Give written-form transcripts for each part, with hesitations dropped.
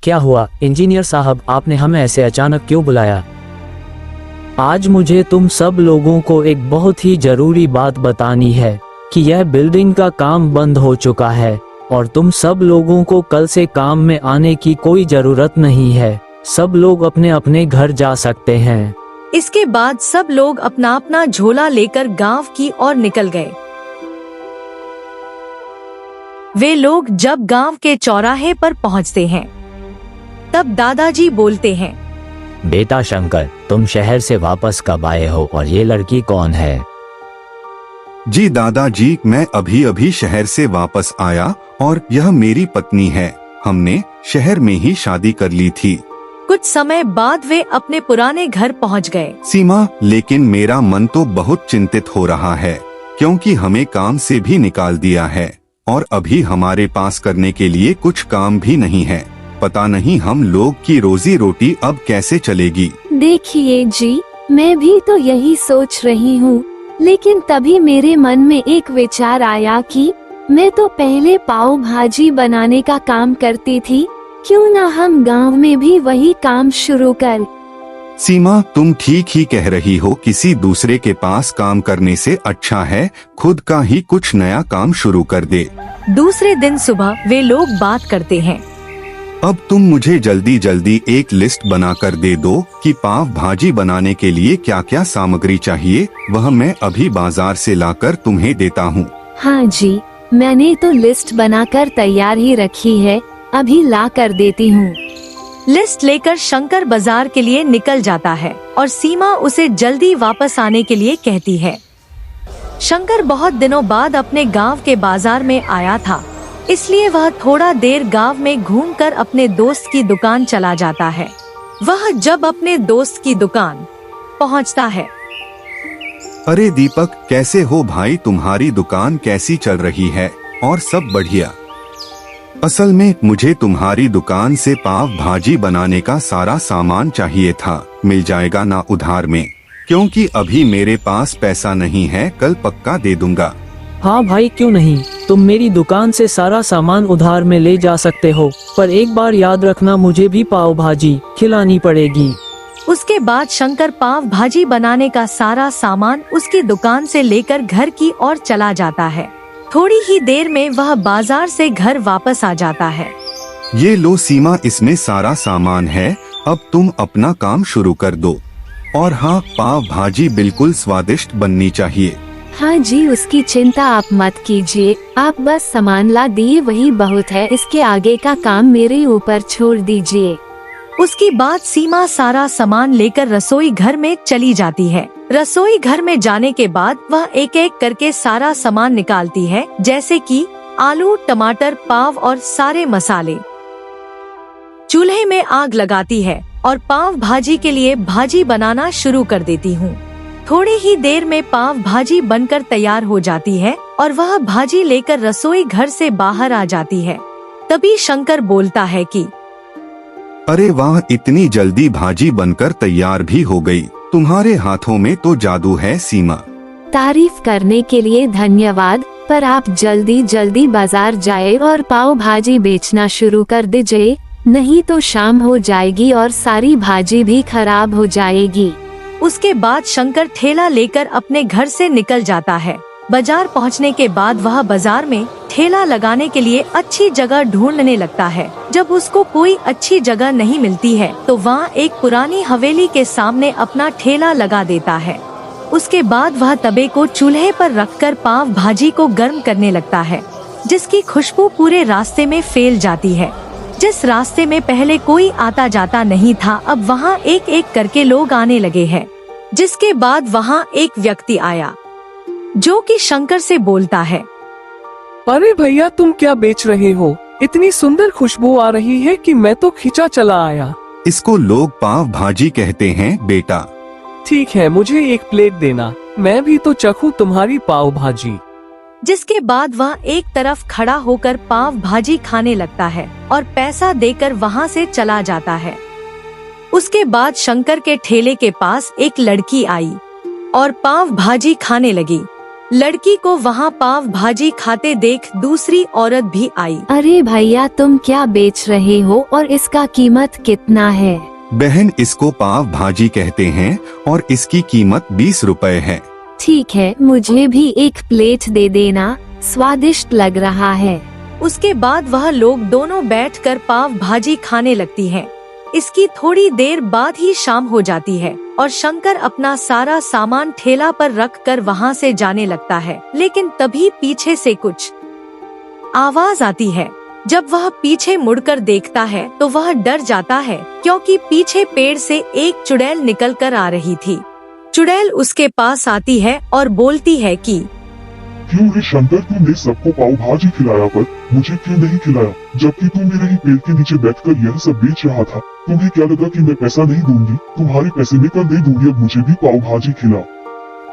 क्या हुआ इंजीनियर साहब, आपने हमें ऐसे अचानक क्यों बुलाया? आज मुझे तुम सब लोगों को एक बहुत ही जरूरी बात बतानी है कि यह बिल्डिंग का काम बंद हो चुका है और तुम सब लोगों को कल से काम में आने की कोई जरूरत नहीं है। सब लोग अपने अपने घर जा सकते हैं। इसके बाद सब लोग अपना अपना झोला लेकर गांव की ओर निकल गए। वे लोग जब गांव के चौराहे पर पहुंचते हैं, तब दादाजी बोलते हैं, बेटा शंकर, तुम शहर से वापस कब आए हो और ये लड़की कौन है? जी दादाजी, मैं अभी अभी शहर से वापस आया और यह मेरी पत्नी है। हमने शहर में ही शादी कर ली थी। कुछ समय बाद वे अपने पुराने घर पहुंच गए। सीमा, लेकिन मेरा मन तो बहुत चिंतित हो रहा है क्योंकि हमें काम से भी निकाल दिया है और अभी हमारे पास करने के लिए कुछ काम भी नहीं है। पता नहीं हम लोग की रोजी रोटी अब कैसे चलेगी। देखिए जी, मैं भी तो यही सोच रही हूँ, लेकिन तभी मेरे मन में एक विचार आया कि मैं तो पहले पाव भाजी बनाने का काम करती थी, क्यों ना हम गांव में भी वही काम शुरू कर। सीमा, तुम ठीक ही कह रही हो। किसी दूसरे के पास काम करने से अच्छा है खुद का ही कुछ नया काम शुरू कर दे। दूसरे दिन सुबह वे लोग बात करते हैं। अब तुम मुझे जल्दी जल्दी एक लिस्ट बना कर दे दो कि पाव भाजी बनाने के लिए क्या क्या सामग्री चाहिए। वह मैं अभी बाजार से लाकर तुम्हें देता हूँ। हाँ जी, मैंने तो लिस्ट बनाकर तैयार ही रखी है, अभी ला कर देती हूँ। लिस्ट लेकर शंकर बाजार के लिए निकल जाता है और सीमा उसे जल्दी वापस आने के लिए कहती है। शंकर बहुत दिनों बाद अपने गांव के बाजार में आया था, इसलिए वह थोड़ा देर गांव में घूमकर अपने दोस्त की दुकान चला जाता है। वह जब अपने दोस्त की दुकान पहुंचता है, अरे दीपक, कैसे हो भाई? तुम्हारी दुकान कैसी चल रही है? और सब बढ़िया? असल में मुझे तुम्हारी दुकान से पाव भाजी बनाने का सारा सामान चाहिए था। मिल जाएगा ना उधार में? क्योंकि अभी मेरे पास पैसा नहीं है, कल पक्का दे दूंगा। हाँ भाई, क्यों नहीं, तुम मेरी दुकान से सारा सामान उधार में ले जा सकते हो, पर एक बार याद रखना, मुझे भी पाव भाजी खिलानी पड़ेगी। उसके बाद शंकर पाव भाजी बनाने का सारा सामान उसकी दुकान से लेकर घर की ओर चला जाता है। थोड़ी ही देर में वह बाजार से घर वापस आ जाता है। ये लो सीमा, इसमें सारा सामान है, अब तुम अपना काम शुरू कर दो। और हाँ, पाव भाजी बिल्कुल स्वादिष्ट बननी चाहिए। हाँ जी, उसकी चिंता आप मत कीजिए, आप बस सामान ला दिए वही बहुत है, इसके आगे का काम मेरे ऊपर छोड़ दीजिए। उसके बाद सीमा सारा सामान लेकर रसोई घर में चली जाती है। रसोई घर में जाने के बाद वह एक एक करके सारा सामान निकालती है, जैसे कि आलू, टमाटर, पाव और सारे मसाले। चूल्हे में आग लगाती है और पाव भाजी के लिए भाजी बनाना शुरू कर देती हूँ। थोड़ी ही देर में पाव भाजी बनकर तैयार हो जाती है और वह भाजी लेकर रसोई घर से बाहर आ जाती है। तभी शंकर बोलता है कि अरे वाह, इतनी जल्दी भाजी बनकर तैयार भी हो गई। तुम्हारे हाथों में तो जादू है सीमा। तारीफ करने के लिए धन्यवाद, पर आप जल्दी जल्दी बाजार जाए और पाव भाजी बेचना शुरू कर दीजिए, नहीं तो शाम हो जाएगी और सारी भाजी भी खराब हो जाएगी। उसके बाद शंकर ठेला लेकर अपने घर से निकल जाता है। बाजार पहुंचने के बाद वह बाजार में ठेला लगाने के लिए अच्छी जगह ढूंढने लगता है। जब उसको कोई अच्छी जगह नहीं मिलती है तो वहाँ एक पुरानी हवेली के सामने अपना ठेला लगा देता है। उसके बाद वह तवे को चूल्हे पर रखकर पाव भाजी को गर्म करने लगता है, जिसकी खुशबू पूरे रास्ते में फैल जाती है। जिस रास्ते में पहले कोई आता जाता नहीं था, अब वहाँ एक एक करके लोग आने लगे हैं। जिसके बाद वहाँ एक व्यक्ति आया जो कि शंकर से बोलता है, अरे भैया, तुम क्या बेच रहे हो? इतनी सुंदर खुशबू आ रही है कि मैं तो खिंचा चला आया। इसको लोग पाव भाजी कहते हैं बेटा। ठीक है, मुझे एक प्लेट देना, मैं भी तो चखूं तुम्हारी पाव भाजी। जिसके बाद वह एक तरफ खड़ा होकर पाव भाजी खाने लगता है और पैसा देकर वहाँ से चला जाता है। उसके बाद शंकर के ठेले के पास एक लड़की आई और पाव भाजी खाने लगी। लड़की को वहाँ पाव भाजी खाते देख दूसरी औरत भी आई। अरे भैया तुम क्या बेच रहे हो और इसका कीमत कितना है? बहन, इसको पाव भाजी कहते हैं और इसकी कीमत 20 रुपए है। ठीक है, मुझे भी एक प्लेट दे देना, स्वादिष्ट लग रहा है। उसके बाद वह लोग दोनों बैठकर पाव भाजी खाने लगती हैं। इसकी थोड़ी देर बाद ही शाम हो जाती है और शंकर अपना सारा सामान ठेला पर रखकर वहाँ से जाने लगता है। लेकिन तभी पीछे से कुछ आवाज आती है। जब वह पीछे मुड़कर देखता है तो वह डर जाता है, क्योंकि पीछे पेड़ से एक चुड़ैल निकल कर आ रही थी। चुड़ैल उसके पास आती है और बोलती है कि क्यों रे शंकर, तुमने सबको पाव भाजी खिलाया पर मुझे क्यों नहीं खिलाया, जबकि तुम मेरे ही पेड़ के नीचे बैठकर यह सब बेच रहा था। तुम्हें क्या लगा कि मैं पैसा नहीं दूंगी? तुम्हारे पैसे में कल दे दूंगी, अब मुझे भी पाव भाजी खिलाओ।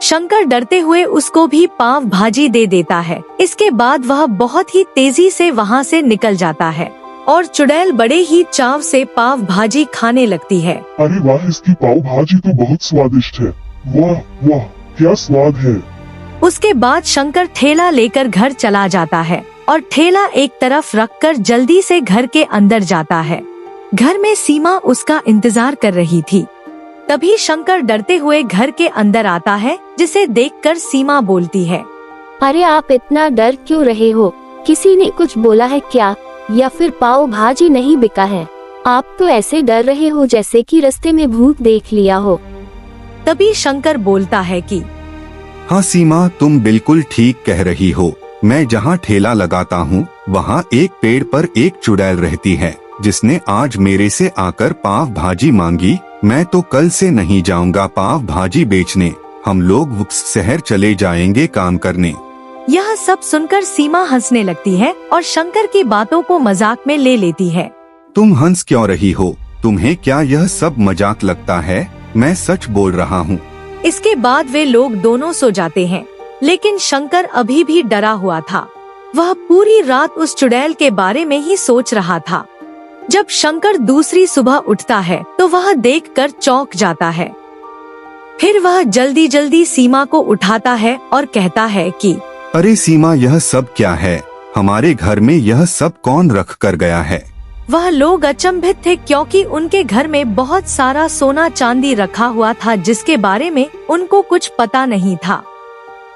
शंकर डरते हुए उसको भी पाव भाजी दे देता है। इसके बाद वह बहुत ही तेजी से वहाँ से निकल जाता है और चुड़ैल बड़े ही चाव से पाव भाजी खाने लगती है। अरे वाह, इसकी पाव भाजी तो बहुत स्वादिष्ट है। वाह वाह, क्या स्वाद है। उसके बाद शंकर ठेला लेकर घर चला जाता है और ठेला एक तरफ रखकर जल्दी से घर के अंदर जाता है। घर में सीमा उसका इंतजार कर रही थी। तभी शंकर डरते हुए घर के अंदर आता है, जिसे देखकर सीमा बोलती है, अरे आप इतना डर क्यों रहे हो? किसी ने कुछ बोला है क्या, या फिर पाव भाजी नहीं बिका है? आप तो ऐसे डर रहे हो जैसे कि रास्ते में भूत देख लिया हो। तभी शंकर बोलता है कि हाँ सीमा, तुम बिल्कुल ठीक कह रही हो। मैं जहाँ ठेला लगाता हूँ वहाँ एक पेड़ पर एक चुड़ैल रहती है, जिसने आज मेरे से आकर पाव भाजी मांगी। मैं तो कल से नहीं जाऊंगा पाव भाजी बेचने। हम लोग शहर चले जाएंगे काम करने। यह सब सुनकर सीमा हंसने लगती है और शंकर की बातों को मजाक में ले लेती है। तुम हंस क्यों रही हो? तुम्हें क्या यह सब मजाक लगता है? मैं सच बोल रहा हूँ। इसके बाद वे लोग दोनों सो जाते हैं, लेकिन शंकर अभी भी डरा हुआ था। वह पूरी रात उस चुड़ैल के बारे में ही सोच रहा था। जब शंकर दूसरी सुबह उठता है तो वह देखकर चौंक जाता है। फिर वह जल्दी जल्दी सीमा को उठाता है और कहता है कि अरे सीमा, यह सब क्या है? हमारे घर में यह सब कौन रख कर गया है? वह लोग अचंभित थे, क्योंकि उनके घर में बहुत सारा सोना चांदी रखा हुआ था, जिसके बारे में उनको कुछ पता नहीं था।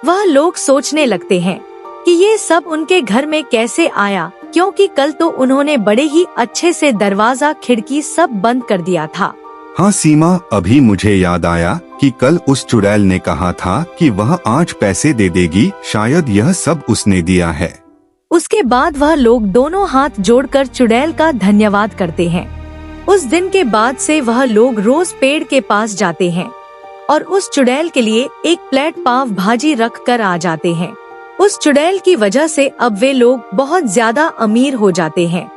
वह लोग सोचने लगते हैं कि ये सब उनके घर में कैसे आया, क्योंकि कल तो उन्होंने बड़े ही अच्छे से दरवाजा खिड़की सब बंद कर दिया था। हाँ सीमा, अभी मुझे याद आया कि कल उस चुड़ैल ने कहा था कि वह आज पैसे दे देगी। शायद यह सब उसने दिया है। उसके बाद वह लोग दोनों हाथ जोड़कर चुड़ैल का धन्यवाद करते हैं। उस दिन के बाद से वह लोग रोज पेड़ के पास जाते हैं और उस चुड़ैल के लिए एक प्लेट पाव भाजी रख कर आ जाते हैं। उस चुड़ैल की वजह से अब वे लोग बहुत ज्यादा अमीर हो जाते हैं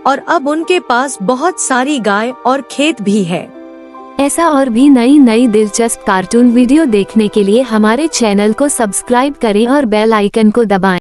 और अब उनके पास बहुत सारी गाय और खेत भी है। ऐसा और भी नई नई दिलचस्प कार्टून वीडियो देखने के लिए हमारे चैनल को सब्सक्राइब करें और बेल आइकन को दबाएं।